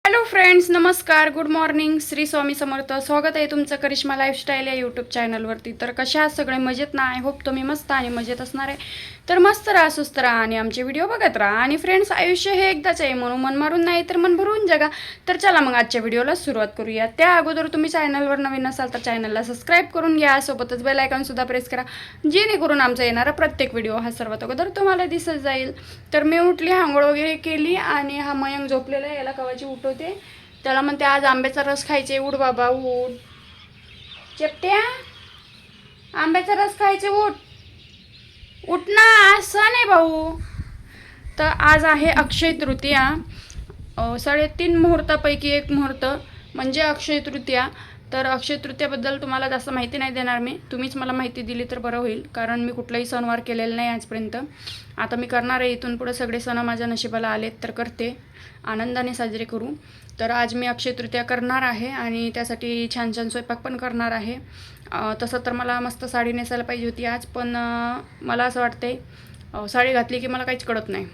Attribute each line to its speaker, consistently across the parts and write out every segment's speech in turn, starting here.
Speaker 1: Hello friends, नमस्कार, good morning, Shri Swami Samarth. स्वागत आहे तुमचं करिश्मा लाईफस्टाईल या यूट्यूब चॅनलवरती. तर कशा आहात सगळे? मजेत ना? आय होप तुम्ही मस्त आणि मजेत असणार आहे. तर मस्त राहा, सुस्त राहा आणि आमचे व्हिडिओ बघत राहा. आणि फ्रेंड्स, आयुष्य हे एकदाच आहे, म्हणून मन मारून नाही तर मन भरून जगा. तर चला मग आजच्या व्हिडिओला सुरुवात करूया. त्या अगोदर तुम्ही चॅनलवर नवीन असाल तर चॅनलला सबस्क्राईब करून घ्या, सोबतच बेल आयकॉनसुद्धा प्रेस करा, जेणेकरून आमचा येणारा प्रत्येक व्हिडिओ हा सर्वात अगोदर तुम्हाला दिसत जाईल. तर मी उठली, आंघोळ वगैरे केली आणि हा मयंक झोपलेला आहे, याला कवाची उठवते. त्याला म्हणते आज आंब्याचा रस खायचे, उठ बाबा उठ. चेपट्या, आंब्याचा रस खायचे, उठ उठ ना, आज सण आहे भाऊ. तर आज आहे अक्षय तृतीया. 3:30 मुहूर्तापैकी एक मुहूर्त म्हणजे अक्षय तृतीया. तर अक्षय तृतीयाबद्दल तुम्हाला जास्त माहिती नाही देणार मी, तुम्हीच मला माहिती दिली तर बरं होईल, कारण मी कुठलाही सणवार केलेला नाही आजपर्यंत. आता मी करणार आहे, इथून पुढे सगळे सण माझ्या नशिबाला आलेत तर करते, आनंदाने साजरे करू. तर आज मी अक्षय तृतीया करणार आहे आणि त्यासाठी छान छान स्वयंपाक पण करणार आहे. तसं तर मला मस्त साडी नेसायला पाहिजे होती आज, पण मला असं वाटतंय साडी घातली की मला काहीच कळत नाही.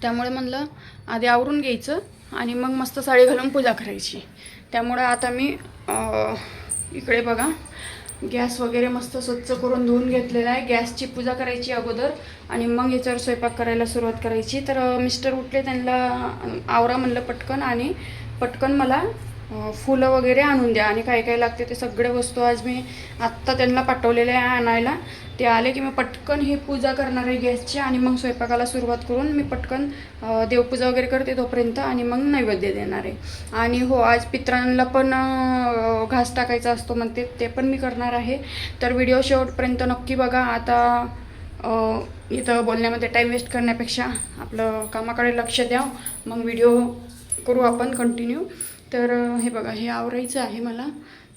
Speaker 1: त्यामुळे म्हणलं आधी आवरून घ्यायचं आणि मग मस्त साडी घालून पूजा करायची. त्यामुळं आता मी इकडे बघा, गॅस वगैरे मस्त स्वच्छ करून धुवून घेतलेला आहे. गॅसची पूजा करायची अगोदर आणि मग याच्यावर स्वयंपाक करायला सुरुवात करायची. तर मिस्टर उठले, त्यांना आवरा म्हणलं पटकन, आणि पटकन मला फुलं वगैरे आणून द्या आणि काय काय लागते ते सगळे वस्तू आज मी आत्ता त्यांना पाठवलेले आहे आणायला. ते आले की मी पटकन ही पूजा करणार आहे गॅसची आणि मग स्वयंपाकाला सुरुवात करून मी पटकन देवपूजा वगैरे करते तोपर्यंत आणि मग नैवेद्य देणार आहे. आणि हो, आज पितरांना पण घास टाकायचा असतो म्हणते, ते पण मी करणार आहे. तर व्हिडिओ शेवटपर्यंत नक्की बघा. आता इथं बोलण्यामध्ये टाईम वेस्ट करण्यापेक्षा आपलं कामाकडे लक्ष द्या, मग व्हिडिओ करू आपण कंटिन्यू. तर हे बघा, हे आवरायचं आहे मला,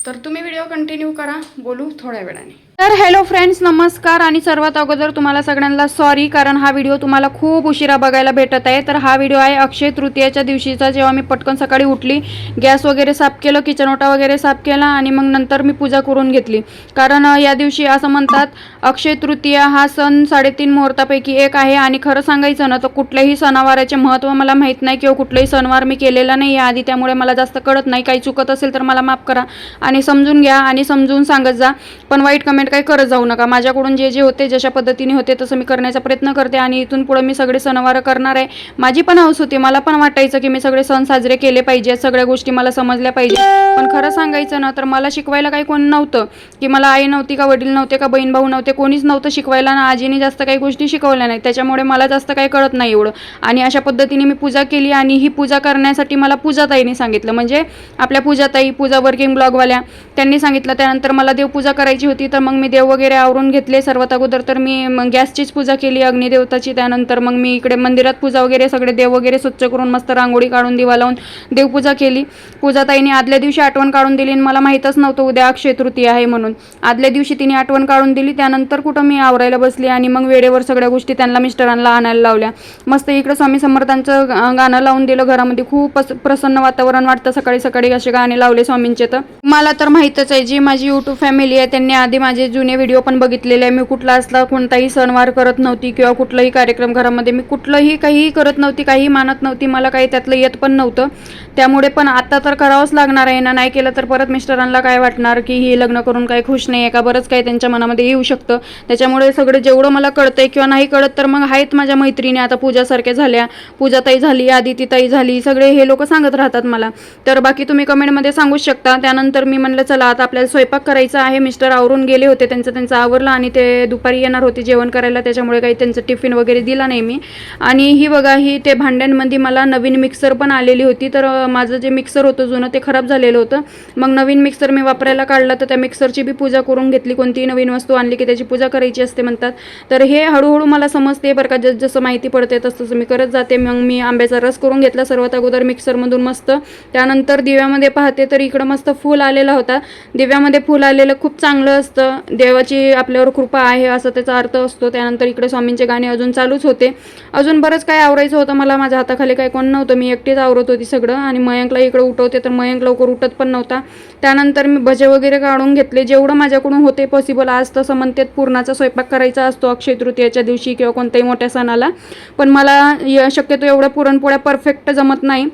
Speaker 1: तर तुम्ही व्हिडिओ कंटिन्यू करा, बोलू थोड्या वेळाने. तर हॅलो फ्रेंड्स, नमस्कार. आणि सर्वात अगोदर तुम्हाला सगळ्यांना सॉरी, कारण हा व्हिडिओ तुम्हाला खूप उशिरा बघायला भेटत आहे. तर हा व्हिडिओ आहे अक्षय तृतीयेच्या दिवशीचा, जेव्हा मी पटकन सकाळी उठली, गॅस वगैरे साफ केलं, किचन ओटा वगैरे साफ केला आणि मग नंतर मी पूजा करून घेतली. कारण या दिवशी असं म्हणतात, अक्षय तृतीया हा सण 3:30 मुहूर्तापैकी एक आहे. आणि खरं सांगायचं ना तर कुठल्याही सणावाराचे महत्त्व मला माहीत नाही किंवा कुठलाही सणवार मी केलेला नाही आधी, त्यामुळे मला जास्त कळत नाही. काही चुकत असेल तर मला माफ करा आणि समजून घ्या आणि समजून सांगत जा, पण वाईट कमेंट काही करत जाऊ नका. माझ्याकडून जे जे होते, जशा पद्धतीने होते तसं मी करण्याचा प्रयत्न करते आणि इथून पुढे मी सगळे सणवार करणार आहे. माझी पण हौस होती, मला पण वाटायचं की मी सगळे सण साजरे केले पाहिजेत, सगळ्या गोष्टी मला समजल्या पाहिजे. पण खरं सांगायचं ना तर मला शिकवायला काही कोण नव्हतं, की मला आई नव्हती का वडील नव्हते का बहीण भाऊ नव्हते, कोणीच नव्हतं शिकवायला ना. आजीने जास्त काही गोष्टी शिकवल्या नाहीत, त्याच्यामुळे मला जास्त काही कळत नाही एवढं. आणि अशा पद्धतीने मी पूजा केली आणि ही पूजा करण्यासाठी मला पूजाताईने सांगितलं, म्हणजे आपल्या पूजाताई, पूजा वर्किंग ब्लॉगवाल्या, त्यांनी सांगितलं. त्यानंतर मला देवपूजा करायची होती, तर मग मी देव वगैरे आवरून घेतले. सर्वात अगोदर तर मी गॅसचीच पूजा केली, अग्निदेवताची. त्यानंतर मग मी इकडे मंदिरात पूजा वगैरे, सगळे देव वगैरे स्वच्छ करून मस्त रांगोळी काढून दिवा लावून देवपूजा केली. पूजाताईने आदल्या दिवशी आठवण काढून दिली आणि मला माहीतच नव्हतं उद्या अक्षय तृतीया आहे म्हणून. आदल्या दिवशी तिने आठवण काढून दिली, त्यानंतर कुठं मी आवरायला बसली आणि मग वेळेवर सगळ्या गोष्टी त्यांना, मिस्टरांना आणायला लावल्या. मस्त इकडं स्वामी समर्थांचं गाणं लावून दिलं. घरामध्ये खूप प्रसन्न वातावरण वाटतं सकाळी सकाळी, असे गाणे लावले स्वामींचे. तर मला तर माहीतच आहे, जी माझी यूट्यूब फॅमिली आहे त्यांनी आधी माझे जुने व्हिडिओ पण बघितलेले आहे. मी कुठला असला कोणताही सणवार करत नव्हती किंवा कुठलाही कार्यक्रम घरामध्ये मी कुठलंही काही करत नव्हती, काही मानत नव्हती, मला काही त्यातलं येत पण नव्हतं. त्यामुळे पण आता तर करावंच लागणार आहे ना, नाही केलं तर परत मिस्टरांना काय वाटणार की ही लग्न करून काही खुश नाही आहे का, बरंच काही त्यांच्या मनामध्ये येऊ शकतं. त्याच्यामुळे सगळं जेवढं मला कळतंय किंवा नाही कळत तर मग आहेत माझ्या मैत्रिणी, आता पूजासारख्या झाल्या, पूजाताई झाली, आदितीताई झाली, सगळे हे लोक सांगत राहतात मला. तर बाकी तुम्ही कमेंटमध्ये सांगूच शकता. त्यानंतर मी म्हणलं चला आता आपल्याला स्वयंपाक करायचा आहे. मिस्टर आवरून गेले होते, त्यांचं आवरलं आणि ते दुपारी येणार होते जेवण करायला, त्याच्यामुळे काही त्यांचं टिफिन वगैरे दिला नाही मी. आणि ही बघा, ही ते भांड्यांमध्ये मला नवीन मिक्सर पण आलेली होती. तर माझं जे मिक्सर होतं जुनं ते खराब झालेलं होतं, मग नवीन मिक्सर मी वापरायला काढला. तर त्या मिक्सरची बी पूजा करून घेतली. कोणतीही नवीन वस्तू आणली की त्याची पूजा करायची असते म्हणतात. तर हे हळूहळू मला समजते बरं का, जसं माहिती पडते तसं मी करत जाते. मग मी आंब्याचा रस करून घेतला सर्वात अगोदर मिक्सरमधून मस्त. त्यानंतर दिव्यामध्ये पाहते तर इकडं मस्त फूल आलेला होता. दिव्यामध्ये फूल आलेलं खूप चांगलं असतं, देवाची आपल्यावर कृपा आहे असं त्याचा अर्थ असतो. त्यानंतर इकडे स्वामींचे गाणे अजून चालूच होते. अजून बरंच काय आवरायचं होतं मला, माझ्या हाताखाली काही कोण नव्हतं, मी एकटीच आवरत होती सगळं. आणि मयंकला इकडे उठवते तर मयंक लवकर उठत पण नव्हता. त्यानंतर मी भजे वगैरे काढून घेतले, जेवढं माझ्याकडून होते पॉसिबल. आज तसं म्हणतात पुरणाचा स्वयंपाक करायचा असतो अक्षय तृतीयेच्या दिवशी किंवा कोणत्याही मोठ्या सणाला, पण मला शक्यतो एवढ्या पुरणपोळ्या परफेक्ट जमत नाही.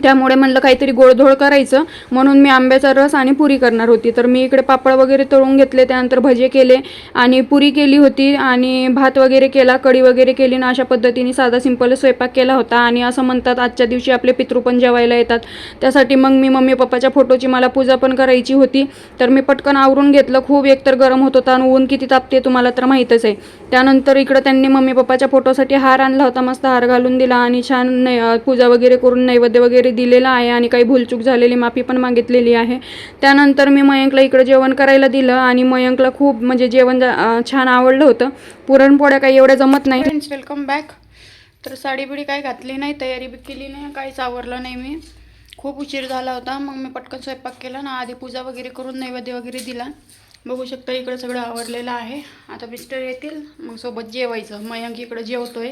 Speaker 1: त्यामुळे म्हणलं काहीतरी गोडधोड करायचं, म्हणून मी आंब्याचा रस आणि पुरी करणार होती. तर मी इकडे पापड वगैरे तळून घेतले, त्यानंतर भजे केले आणि पुरी केली होती आणि भात वगैरे केला, कढी वगैरे केली ना. अशा पद्धतीने साधा सिंपल स्वयंपाक केला होता. आणि असं म्हणतात आजच्या दिवशी आपले पितृ पण जेवायला येतात, त्यासाठी मग मी मम्मी पप्पाच्या फोटोची मला पूजा पण करायची होती. तर मी पटकन आवरून घेतलं. खूप एकतर गरम होत होता आणि ऊन किती तापते तुम्हाला तर माहीतच आहे. त्यानंतर इकडं त्यांनी मम्मी पप्पाच्या फोटोसाठी हार आणला होता, मस्त हार घालून दिला आणि छान पूजा वगैरे करून नैवेद्य वगैरे दिलेला आहे आणि काही भूलचूक झालेली माफी पण मागितलेली आहे. त्यानंतर मी मयंकला इकडे जेवण करायला दिलं आणि मयंकला खूप म्हणजे जेवण छान आवडलं होतं. पुरणपोळ्या काही एवढ्या जमत नाही. Friends, welcome back. तर साडी बिडी काही घातली नाही, तयारी बी केली नाही, काहीच आवरलं नाही. मी खूप उशीर झाला होता, मग मी पटकन स्वयंपाक केला ना. आधी पूजा वगैरे करून नैवेद्य वगैरे दिला. बघू शकता इकडं सगळं आवरलेलं आहे. आता मिस्टर येतील, मग सोबत जेवायचं. मयंक इकडं जेवतोय.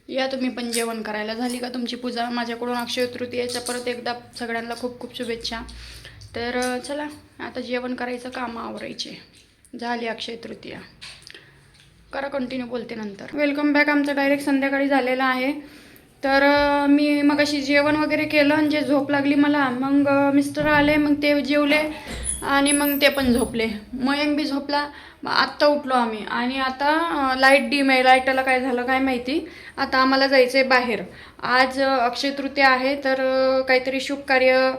Speaker 1: या तुम्ही पण जेवण करायला. झाली का तुमची पूजा? माझ्याकडून अक्षय तृतीयेच्या परत एकदा सगळ्यांना खूप खूप शुभेच्छा. तर चला आता जेवण करायचं, कामं आवरायचे. झाली अक्षय तृतीया. करा कंटिन्यू, बोलते नंतर. Welcome back. आमचं डायरेक्ट संध्याकाळी झालेलं आहे. तर मी मग अशी जेवण वगैरे केलं आणि जे झोप लागली मला, मग मिस्टर आले, मग ते जेवले आणि मग ते पण झोपले. मयंक बी झोपला. आत्ता उठलो आम्ही आणि आता लाईट डीम आहे. लाईटाला काय झालं काय माहिती. आता आम्हाला जायचं आहे बाहेर. आज अक्षय तृतीया आहे, तर काहीतरी शुभ कार्य,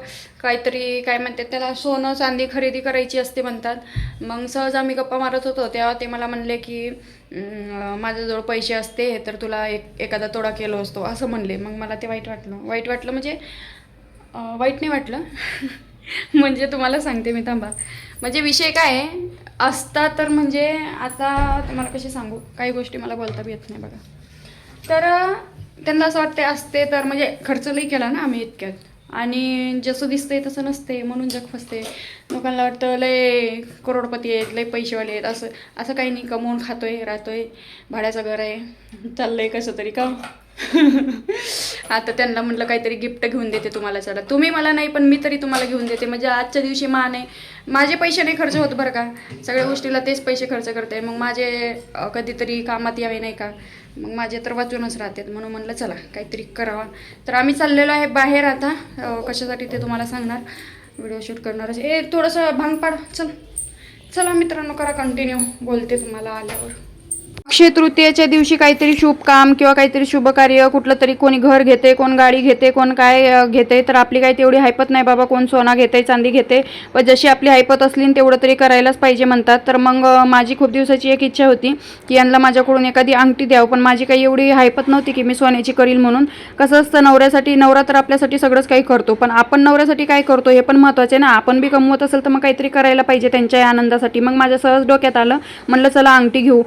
Speaker 1: काहीतरी काय म्हणतात त्याला, सोनं चांदी खरेदी करायची असते म्हणतात. मग सहज आम्ही गप्पा मारत होतो, तेव्हा ते मला म्हणले की माझ्याजवळ पैसे असते तर तुला एखादा तोडा केलो असतो असं म्हणले. मग मला ते वाईट वाटलं म्हणजे वाईट नाही वाटलं म्हणजे तुम्हाला सांगते मी, थांबा. म्हणजे विषय काय आहे असता तर, म्हणजे आता तुम्हाला कशी सांगू, काही गोष्टी मला बोलता बी येत नाही बघा. तर त्यांना असं वाटते असते तर, म्हणजे खर्च लई केला ना आम्ही इतक्यात, आणि जसं दिसतंय तसं नसते, म्हणून जग फसते. लोकांना वाटतं लय करोडपती आहेत, लय पैसेवाले आहेत. असं काही नाही. कमवून खातोय, राहतोय, भाड्याचं घर आहे, चाललंय कसं तरी का. आता त्यांना म्हटलं काहीतरी गिफ्ट घेऊन देते तुम्हाला. चला, तुम्ही मला नाही पण मी तरी तुम्हाला घेऊन देते. म्हणजे आजच्या दिवशी मान आहे. माझे पैसे नाही खर्च होत बरं का, सगळ्या गोष्टीला तेच पैसे खर्च करते. मग माझे कधीतरी कामात यावे नाही का, मग माझे तर वाचूनच राहतात. म्हणून म्हणलं चला काहीतरी करावा. तर आम्ही चाललेलो आहे बाहेर. आता कशासाठी ते तुम्हाला सांगणार, व्हिडिओ शूट करणार. थोडंसं भांग पाड. चला मित्रांनो, करा कंटिन्यू, बोलते तुम्हाला आल्यावर. अक्षय तृतीयेच्या दिवशी काहीतरी शुभ काम किंवा काहीतरी शुभ कार्य, कुठलं तरी कोणी घर घेते, कोण गाडी घेते, कोण काय घेते. तर आपली काही तेवढी हैपत नाही बाबा. कोण सोना घेते, चांदी घेते, पण जशी आपली हैपत असली तेवढं तरी करायलाच पाहिजे म्हणतात. तर मग माझी खूप दिवसाची एक इच्छा होती की यांना माझ्याकडून एखादी अंगठी द्यावं, पण माझी काही एवढी हैपत नव्हती की मी सोन्याची करील म्हणून. कसं असतं, नवऱ्यासाठी, नवरा तर आपल्यासाठी सगळंच काही करतो, पण आपण नवऱ्यासाठी काय करतो हे पण महत्त्वाचे ना. आपण बी कमवत असेल तर मग काहीतरी करायला पाहिजे त्यांच्या आनंदासाठी. मग माझ्या सहज डोक्यात आलं, म्हणलं चला अंगठी घेऊ.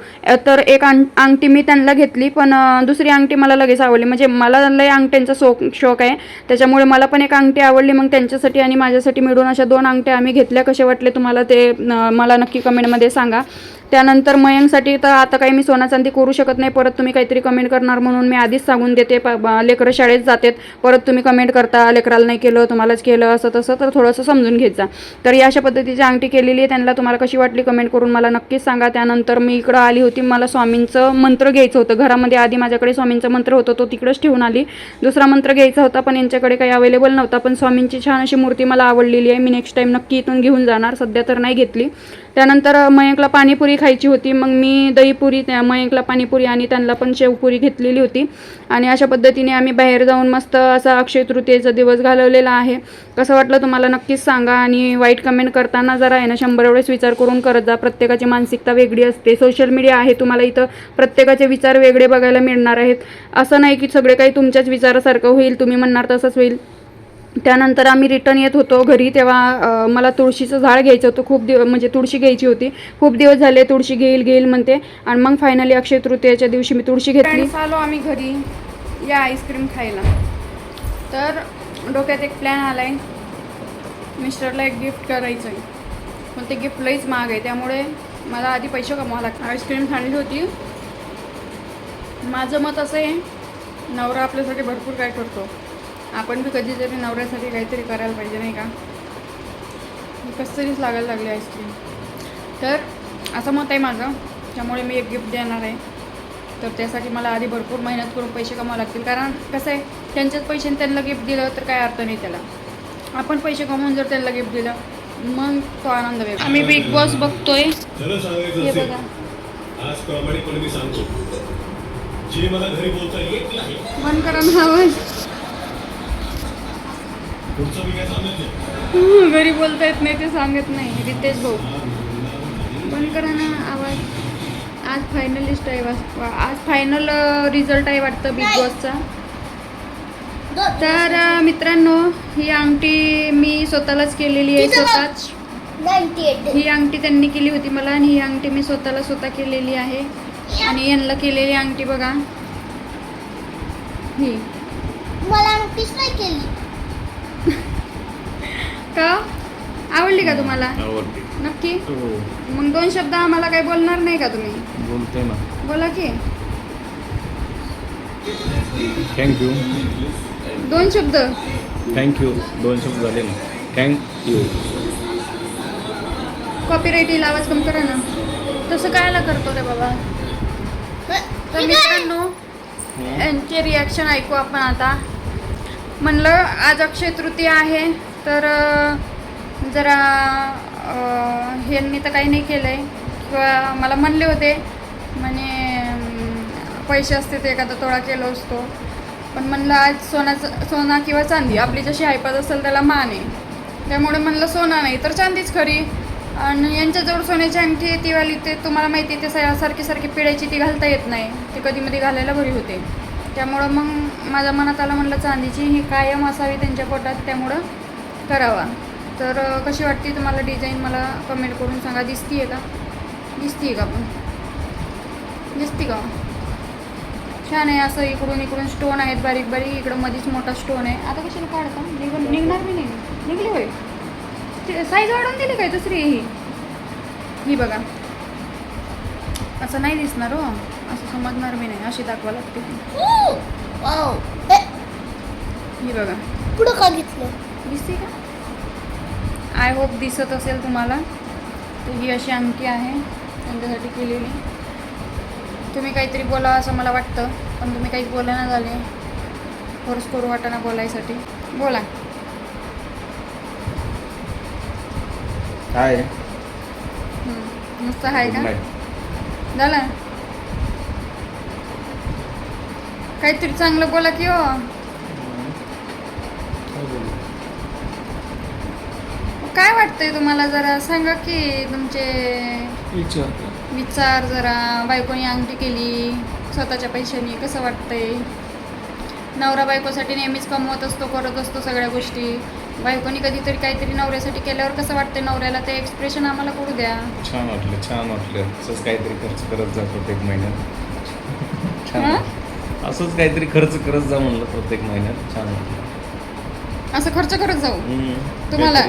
Speaker 1: तर एक अंगठी मी त्यांना घेतली, पण दुसरी अंगठी मला लगेच आवडली. म्हणजे मला लय अंगठ्यांचा शौक आहे, त्याच्यामुळे मला पण एक अंगठी आवडली. मग त्यांच्यासाठी आणि माझ्यासाठी मिळून अशा 2 अंगठ्या आम्ही घेतल्या. कसे वाटले तुम्हाला ते मला नक्की कमेंटमध्ये सांगा. त्यानंतर मयंकसाठी तर आता काही मी सोना चांदी करू शकत नाही, परत तुम्ही काहीतरी कमेंट करणार म्हणून मी आधीच सांगून देते. लेकरं शाळेत जातात, परत तुम्ही कमेंट करता लेकराला नाही केलं तुम्हालाच केलं असं तसं, तर थोडंसं समजून घ्यायचा. तर या अशा पद्धतीची अंगठी केलेली आहे. त्यांना तुम्हाला कशी वाटली कमेंट करून मला नक्कीच सांगा. त्यानंतर मी इकडं आली होती, मला स्वामींचं मंत्र घ्यायचं होतं घरामध्ये. आधी माझ्याकडे स्वामींचं मंत्र होतं, तो तिकडंच ठेवून आली. दुसरा मंत्र घ्यायचा होता, पण यांच्याकडे काही अवेलेबल नव्हता. पण स्वामींची छान अशी मूर्ती मला आवडलेली आहे, मी नेक्स्ट टाईम नक्की इथून घेऊन जाणार, सध्या तर नाही घेतली. त्यानंतर मयंकला पाणीपुरी खायची होती, मग मी दहीपुरी, मयंकला पाणीपुरी आणि त्यांना पण शेवपुरी घेतलेली होती. आणि अशा पद्धतीने आम्ही बाहेर जाऊन मस्त असा अक्षय तृतीयेचा दिवस घालवलेला आहे. कसं वाटलं तुम्हाला नक्कीच सांगा. आणि वाईट कमेंट करताना जरा आहे ना 100 वेळेस विचार करून करत जा. प्रत्येकाची मानसिकता वेगळी असते. सोशल मीडिया आहे, तुम्हाला इथं प्रत्येकाचे विचार वेगळे बघायला मिळणार आहेत. असं नाही की सगळे काही तुमच्याच विचारासारखं होईल, तुम्ही म्हणणार तसंच होईल. त्यानंतर आम्ही रिटर्न येत होतो घरी, तेव्हा मला तुळशीचं झाड घ्यायचं होतं. खूप म्हणजे तुळशी घ्यायची होती, खूप दिवस झाले तुळशी घेईल म्हणते. आणि मग फायनली अक्षय तृतीयेच्या दिवशी मी तुळशी घेतली. आलो आम्ही घरी या आईस्क्रीम खायला. तर डोक्यात एक प्लॅन आला आहे, मिस्टरला एक गिफ्ट करायचं आहे, पण ते गिफ्ट लईच महाग आहे, त्यामुळे मला आधी पैसे कमवावं लागतात. आईस्क्रीम खाल्ली होती. माझं मत असं आहे, नवरा आपल्यासाठी भरपूर काय करतो, आपण बी कधीतरी नवऱ्यासाठी काहीतरी करायला पाहिजे नाही का. कसं तरीच लागायला लागली आईस्क्रीम. तर असं मत आहे माझं, त्यामुळे मी एक गिफ्ट देणार आहे. तर त्यासाठी मला आधी भरपूर मेहनत करून पैसे कमावे लागतील. कारण कसं आहे, त्यांच्याच पैशाने त्यांना गिफ्ट दिलं तर काय अर्थ नाही त्याला. आपण पैसे कमवून जर त्यांना गिफ्ट दिलं मग तो आनंद वेगळा. आम्ही बिग बॉस बघतोय. हे बघा,
Speaker 2: आज प्रामाणिकपणे मी सांगतो, जे मला घरी बोलता येत नाही
Speaker 1: बंद करा ना आवाज.
Speaker 2: पुढचं मी काय सांगत नाही.
Speaker 1: घरी बोलता येत नाही ते सांगत नाही रितेश भाऊ. बंद करा ना आवाज. आज फायनलिस्ट आहे, आज फायनल रिझल्ट आहे वाटतं बिग बॉसचा. तर मित्रांनो, ही अंगठी मी स्वतःलाच केलेली आहे. स्वतःच
Speaker 3: 98.
Speaker 1: ही अंगठी त्यांनी केली होती मला आणि ही अंगठी मी स्वतः केलेली आहे. आणि यांना केलेली अंगठी बघा ही.
Speaker 3: मला नक्कीच नाही केली.
Speaker 1: का आवडली का तुम्हाला?
Speaker 4: आवडते.
Speaker 1: नक्की.
Speaker 4: हो,
Speaker 1: मग 2 शब्द आम्हाला काही बोलणार नाही का तुम्ही?
Speaker 4: बोलते ना.
Speaker 1: बोला की.
Speaker 4: थँक्यू.
Speaker 1: 2 शब्द.
Speaker 4: थँक्यू. 2 शब्द झाले ना. थँक्यू.
Speaker 1: कॉपीराईट येईल, आवाज कमी करा ना. तसं कायला करतो रे बाबा. तर मित्रांनो, यांचे रिॲक्शन ऐकू आपण आता. म्हणलं आज अक्षय तृतीया आहे तर जरा ह्यांनी तर काही नाही केलं आहे. किंवा मला म्हणले होते म्हणे पैसे असते तर एखादा तोळा केलो असतो. पण म्हणलं आज सोना किंवा चांदी आपली जशी ऐपत असेल त्याला मान आहे. त्यामुळे म्हणलं सोना नाही तर चांदीच खरी. आणि यांच्याजवळ सोन्याची अंगठी आहे तीवाली, ते तुम्हाला माहिती आहे, ते सारखी पिळायची, ती घालता येत नाही. ती कधीमध्ये घालायला बरी होते. त्यामुळं मग माझ्या मनात आलं, म्हणलं चांदीची ही कायम असावी त्यांच्या पोटात, त्यामुळं करावा. तर कशी वाटते तुम्हाला डिझाईन मला कमेंट करून सांगा. दिसती का? दिसते का? पण दिसते का? छान आहे. असं इकडून स्टोन आहेत बारीक बारीक. इकडं मध्येच मोठा स्टोन आहे. आता कशाला काढता? निघणार बी नाही. निघली होय. साईज वाढवून दिली काय दुसरी? ही बघा. असं नाही दिसणार हो, असं समजणार बी नाही. अशी दाखवा लागते.
Speaker 3: वाव.
Speaker 1: ही बघा.
Speaker 3: पुढं का घेतलं?
Speaker 1: दिसते का? आय होप दिसत असेल तुम्हाला. तर ही अशी अंगठी आहे त्यांच्यासाठी केलेली. तुम्ही काहीतरी बोला असं मला वाटतं, पण तुम्ही काहीच बोलायला झाले. फोर्स करू वाटाणा बोलायसाठी. बोला.
Speaker 4: काय
Speaker 1: नुसतं आहे का? झालं. काहीतरी चांगलं बोला की हो. काय वाटतंय तुम्हाला? जरा सांगा की तुमचे विचार. जरा बायकोनी अंगठी केली स्वतःच्या पैशानी, कसं वाटतंय? नवरा बायकोसाठी नेहमीच कमवत असतो, करत असतो सगळ्या गोष्टी. बायकोनी कधीतरी काहीतरी नवऱ्यासाठी केल्यावर कसं वाटतंय नवऱ्याला, ते एक्सप्रेशन आम्हाला करू द्या.
Speaker 4: छान वाटलं. असंच काहीतरी खर्च करत जा प्रत्येक महिन्यात. छान. असंच काहीतरी खर्च करत जा म्हणलं प्रत्येक महिन्यात. छान वाटलं.
Speaker 1: असं खर्च करत जाऊ तुम्हाला?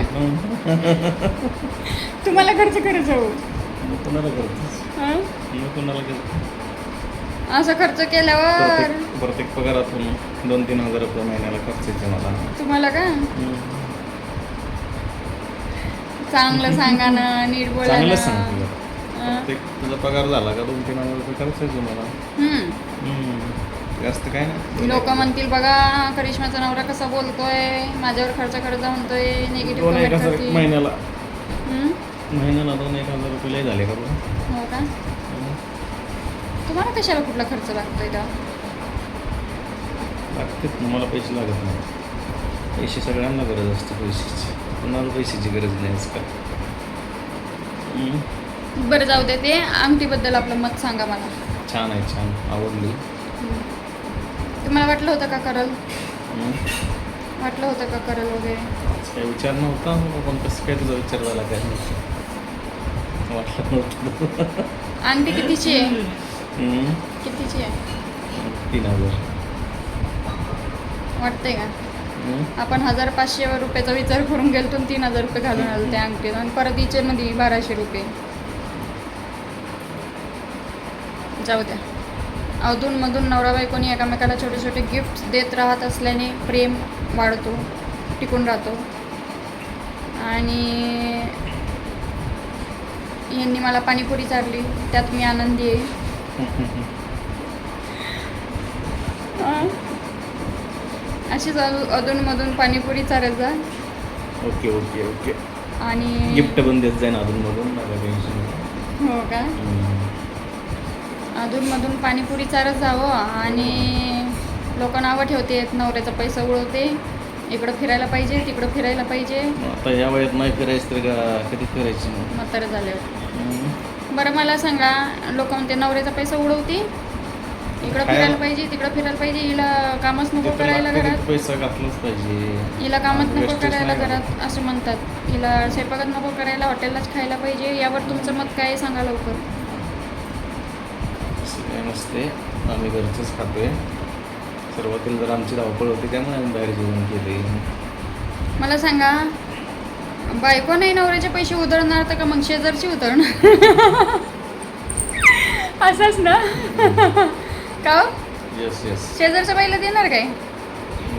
Speaker 1: तुम्हाला खर्च करत जाऊ?
Speaker 4: कोणाला करतोस? कोणाला करतो?
Speaker 1: असं खर्च केल्यावर
Speaker 4: प्रत्येक पगारातून 2-3 हजार रुपये महिन्याला खर्च येते मला.
Speaker 1: तुम्हाला का? चांगलं सांगा ना, नीट बोला ना.
Speaker 4: चांगलंच सांगतो. प्रत्येक तुझा पगार झाला का 2-3 हजार रुपये खर्च येतो मला. जास्त काय नाही.
Speaker 1: लोक म्हणतील बघा करिश्माचा नवरा कसा बोलतोय, माझ्यावर खर्च करत म्हणतोय, निगेटिव्ह
Speaker 4: 2-1 हजार
Speaker 1: कमेंट
Speaker 4: महिन्याला 2-1 हजार रुपये लय झाले का तुला?
Speaker 1: हो का? तुम्हाला कशाला कुठला खर्च लागतोय का?
Speaker 4: लागतेच. मला पैसे लागत नाही. पैसे सगळ्यांना गरज असते पैशाची. कोणाला पैशाची गरज नाही आजकाल.
Speaker 1: बरं जाऊ दे. ते अंगठीबद्दल आपलं मत सांगा मला.
Speaker 4: छान आहे. छान आवडली.
Speaker 1: तुम्हाला वाटलं होतं का करल? वाटलं होतं का करल वगैरे?
Speaker 4: काही विचार नव्हता, पण कसं काय तुझा विचार झाला काय वाटलं नव्हतं.
Speaker 1: अंगठी कितीची आहे? कितीची आहे?
Speaker 4: 3000.
Speaker 1: वाटतंय का? आपण 1500 रुपयाचा विचार करून गेलो, 3000 रुपये घालून आलो त्या अंगठीत. आणि परत हिचे मध्ये 1200 रुपये. जाऊ द्या. अधूनमधून नवरा बायकोनी एकामेकाला छोटे छोटे गिफ्ट देत राहत असल्याने प्रेम वाढतो, टिकून राहतो. आणि यांनी मला पाणीपुरी चारली, त्यात मी आनंदी आहे. अशीच अधूनमधून पाणीपुरी चालत जा.
Speaker 4: Okay okay okay.
Speaker 1: आणि
Speaker 4: गिफ्ट पण देत जाईन अधूनमधून, नका टेन्शन घेऊ.
Speaker 1: हो का, अधूनमधून पाणीपुरी चालत जावं. आणि लोक नावं ठेवते, नवऱ्याचा पैसा उडवते, इकडं फिरायला पाहिजे तिकडं फिरायला पाहिजे.
Speaker 4: आता या वयात नाही करायचं तर कधी करायचं मग?
Speaker 1: म्हातारं झाल्यावर. बरं मला सांगा, लोक म्हणते नवऱ्याचा पैसा उडवते, इकडं फिरायला पाहिजे तिकडं फिरायला पाहिजे, हिला कामच नको करायला घरात,
Speaker 4: पैसा घातलाच पाहिजे,
Speaker 1: हिला कामच नको
Speaker 4: Wastage
Speaker 1: करायला
Speaker 4: नाही
Speaker 1: घरात असं म्हणतात. हिला स्वयंपाकात नको करायला, हॉटेललाच खायला पाहिजे. यावर तुमचं मत काय आहे सांगा लवकर.
Speaker 4: असं काय नसते, आम्ही घरचंच खातोय. सुरुवातीला जर आमची धावपळ होती त्यामुळे आम्ही बाहेर जेवण केले.
Speaker 1: मला सांगा, बायको नाही नवऱ्याचे पैसे उधळणार तर का मग शेजारची उधळणार? असंच ना. का हो?
Speaker 4: Yes yes.
Speaker 1: शेजारच्या बाईला देणार काय?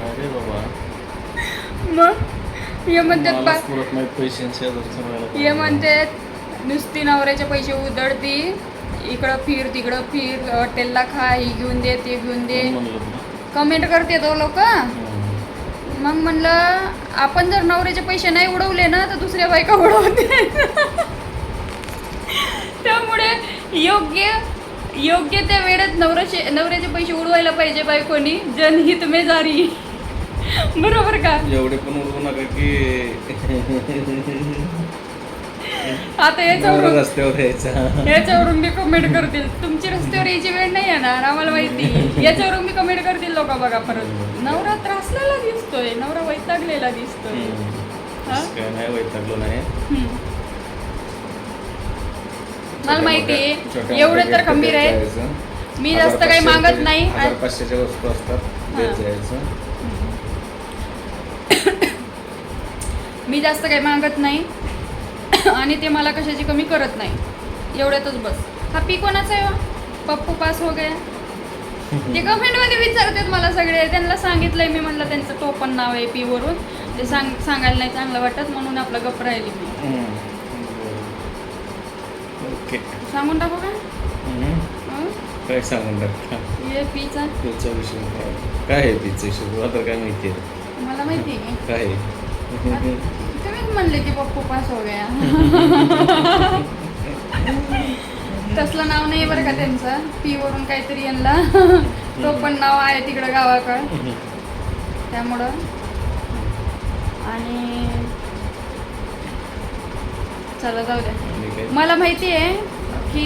Speaker 4: अरे बाबा,
Speaker 1: मग हे म्हणतात
Speaker 4: मलाच पुरत नाहीत पैसे आणि शेजारच्या बायाला
Speaker 1: हे म्हणतात नुसती नवऱ्याचे पैसे उधळती, इकडं फिर तिकडं फिर, हॉटेलला खा, ही घेऊन दे ते घेऊन दे,
Speaker 4: म्हणलं ना.
Speaker 1: कमेंट करते तो लोक. मग म्हणलं आपण जर नवऱ्याचे पैसे नाही उडवले ना तर दुसऱ्या बायका उडवते. त्यामुळे योग्य त्या वेळेत नवऱ्याचे पैसे उडवायला पाहिजे बायकोनी. जनहित में जारी. बरोबर का?
Speaker 4: एवढे पण उडवू नका की
Speaker 1: आता
Speaker 4: रस्त्यावर यायचा.
Speaker 1: याच्यावरून मी कमेंट करतील, तुमची रस्त्यावर यायची वेळ नाही येणार आम्हाला माहिती. याच्यावरून मी कमेंट करतील लोक. बघा परत नवरा त्रासलेला दिसतोय, नवरा वैतागलेला दिसतोय.
Speaker 4: काय नाही वैतागलो नाही.
Speaker 1: मला माहिती आहे एवढे तर खंबीर आहेत. मी जास्त काही मागत नाही.
Speaker 4: 500च्या वस्तू असतात देत जायचं.
Speaker 1: मी जास्त काही मागत नाही आणि ते मला कशाची कमी करत नाही. एवढ्यातच बस. हा पी कोणाचा आहे? पप्पू पास हो गया. ते कमेंटमध्ये विचारतात मला सगळे. त्यांना सांगितलंय मी, म्हणलं त्यांचं टोपण नाव आहे पी वरून. ते सांगायला नाही चांगलं वाटत म्हणून आपलं गप्प राहिली मी.
Speaker 4: ओके,
Speaker 1: सांगून टाकू का?
Speaker 4: काय सांगून टाकता?
Speaker 1: हे पीचा
Speaker 4: त्याचा विषय काय आहे? तिचा विषय तुला तर काय माहिती आहे?
Speaker 1: मला माहिती आहे.
Speaker 4: काय आहे?
Speaker 1: तुम्हीच म्हणले की पप्पू पास हो गया. तसलं नाव नाही बरं का त्यांचं. पी वरून काहीतरी यांना तो पण नाव आहे तिकडं गावाकडं, त्यामुळं. आणि चला जाऊ द्या. मला माहिती आहे की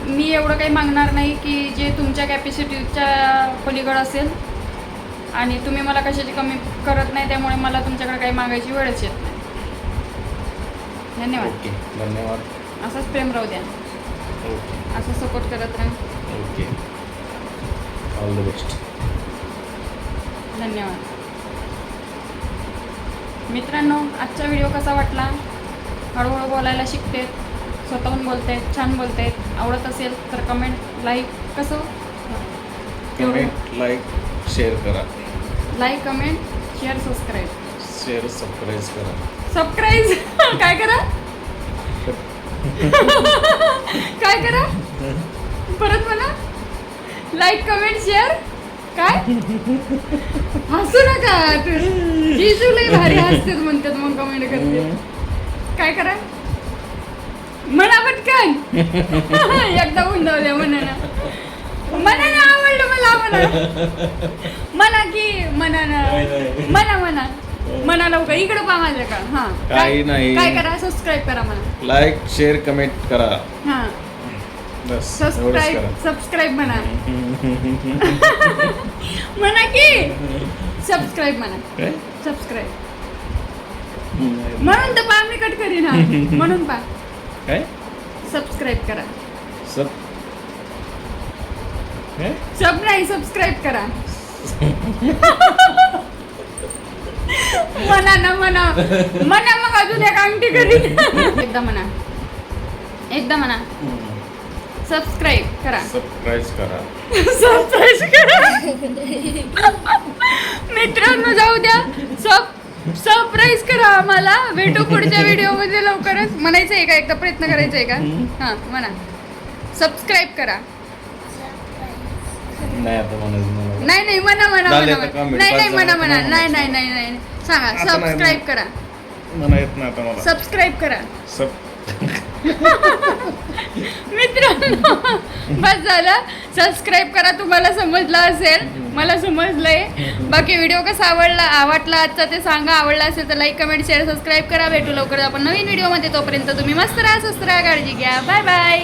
Speaker 1: मी एवढं काही मागणार नाही की जे तुमच्या कॅपॅसिटीच्या पलीकडं असेल. आणि तुम्ही मला कशाची कमी करत नाही, त्यामुळे मला तुमच्याकडे काही मागायची वेळच येत नाही. धन्यवाद.
Speaker 4: ओके, धन्यवाद.
Speaker 1: असंच प्रेम राहू द्या,
Speaker 4: ओके
Speaker 1: असं सपोर्ट करत राहा.
Speaker 4: Okay, all the best.
Speaker 1: धन्यवाद. मित्रांनो, आजचा व्हिडिओ कसा वाटला? हळूहळू बोलायला शिकते, स्वतःहून बोलतायत, छान बोलतायत. आवडत असेल तर कमेंट, लाईक, कसं
Speaker 4: कमेंट, लाईक, शेअर करा.
Speaker 1: Like, comment, share, subscribe.
Speaker 4: Share, subscribe करा.
Speaker 1: सबस्क्राईब काय करा? काय करा? परत म्हणा. Like, comment, share. काय हसू नका. जिजू लई भारी हसतात म्हणतात, मग कमेंट करते. काय करा म्हणा पटकन. एकदा उंडव द्या मनानं. मनानं आवडलं मला. म्हणा की मनानं. म्हणा म्हणा लवकर. इकडं पहा माझ्या का. हा
Speaker 4: काही नाही.
Speaker 1: काय करा? सबस्क्राईब करा म्हणा.
Speaker 4: लाईक, शेअर, कमेंट करा.
Speaker 1: हा,
Speaker 4: बस एवढंच करा.
Speaker 1: सबस्क्राईब म्हणा. म्हणा की सबस्क्राईब म्हणा.
Speaker 4: काय?
Speaker 1: सबस्क्राईब म्हणून तर पहा मी कट करीन. हा म्हणून पहा.
Speaker 4: काय?
Speaker 1: सबस्क्राईब करा.
Speaker 4: सब काय?
Speaker 1: सब नाही, सबस्क्राईब करा. म्हणा ना, म्हणा मग अजून एक अंगठी करी. एकदा म्हणा. सबस्क्राईब करा.
Speaker 4: सबस्क्राईब करा.
Speaker 1: सबस्क्राईब करा. मित्रांनो, जाऊ द्या. सरप्राईज करा आम्हाला. भेटू पुढच्या व्हिडिओमध्ये लवकरच. म्हणायचं आहे का? एकदा प्रयत्न करायचा आहे का? हां म्हणा. सबस्क्राईब करा.
Speaker 4: नाही आता म्हणायचं मला.
Speaker 1: नाही नाही म्हणा म्हणा
Speaker 4: झाले
Speaker 1: म्हणा
Speaker 4: आता comment.
Speaker 1: नाही नाही
Speaker 4: पाच
Speaker 1: म्हणा
Speaker 4: जणांना
Speaker 1: म्हणा
Speaker 4: म्हणा.
Speaker 1: नाही नाही नाही नाही सांगा
Speaker 4: आता नाही
Speaker 1: सबस्क्राईब
Speaker 4: म्हणा.
Speaker 1: करा
Speaker 4: म्हणा येत नाही आता मला
Speaker 1: सबस्क्राईब करा
Speaker 4: सब
Speaker 1: मित्रांनो बस झालं सबस्क्राईब करा तुम्हाला समजलं असेल मला समजलंय बाकी व्हिडिओ कसा आवडला आजचा ते सांगा आवडला असेल तर लाईक कमेंट शेअर सबस्क्राईब करा भेटू लवकर आपण नवीन व्हिडिओमध्ये तोपर्यंत तुम्ही मस्त राहा स्वस्त राहा काळजी घ्या बाय बाय